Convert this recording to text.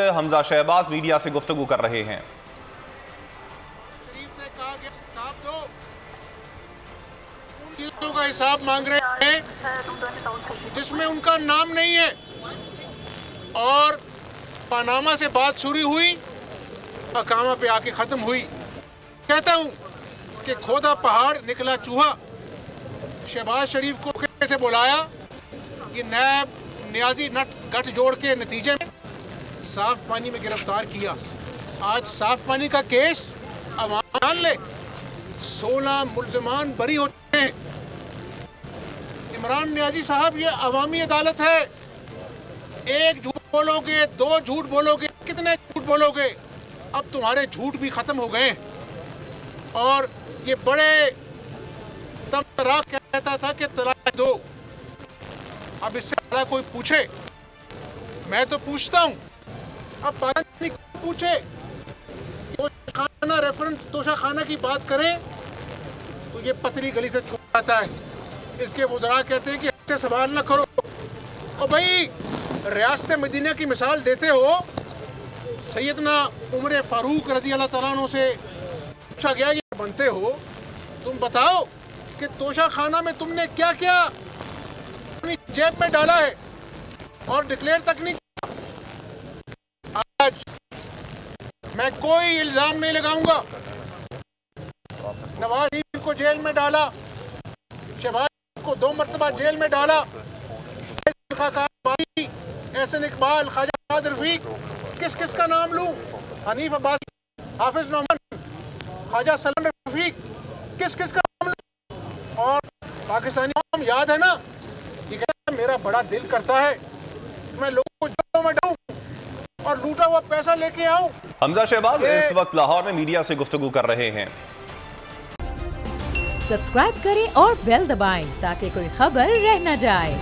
Hamza Shahbaz media से गुफ्तगू कर रहे हैं। शरीफ से कहा गया हिसाब दो, उन चीजों का हिसाब मांग रहे हैं जिसमें उनका नाम नहीं है। और पनामा से बात शुरू हुई, अकामा पे आके खत्म हुई। कहता हूँ कि खोदा पहाड़ निकला चूहा। शहबाज शरीफ को कैसे बुलाया, ये नैब नियाजी नट गठ जोड़ के नतीजे में साफ पानी में गिरफ्तार किया। आज साफ पानी का केस अवाम जान ले, 16 मुल्ज़िमान बरी होते हैं। इमरान नियाजी साहब, ये अवामी अदालत है। एक झूठ बोलोगे, दो झूठ बोलोगे, कितने झूठ बोलोगे? अब तुम्हारे झूठ भी खत्म हो गए। और ये बड़े तमतराक कहता था कि तलाक दो। अब इससे ज़्यादा कोई पूछे, मैं तो पूछता हूँ, अब पाकिस्तानी पूछे, तोशाखाना रेफरेंस तोशाखाना की बात करें तो ये पतली गली से छूट जाता है। इसके वज़रा कहते हैं कि ऐसे सवाल ना करो। और भाई, रियासत मदीना की मिसाल देते हो। सैयदना उमर फारूक रज़ी अल्लाह तआला अन्हु से पूछा गया, ये बनते हो, तुम बताओ कि तोशाखाना में तुमने क्या क्या अपनी जेब में डाला है और डिक्लेयर तक नहीं किया। आज मैं कोई इल्जाम नहीं लगाऊंगा। नवाज शरीफ को जेल में डाला, शहबाज को 2 मरतबा जेल में डाला, एहसन इकबाल, ख्वाजा रफीक, किस किस का नाम लूं? हनीफ अब्बासी, हाफिज नौमान, ख्वाजा सलमान रफीक, किस किस का नाम लूं? और पाकिस्तानी नाम याद है ना? ये कहता है मेरा बड़ा दिल करता है मैं लोगों को जेलों में डालूं और लूटा हुआ पैसा लेके आऊं। हमजा शहबाज इस वक्त लाहौर में मीडिया से गुफ्तगू कर रहे हैं। सब्सक्राइब करें और बेल दबाएं ताकि कोई खबर रह न जाए।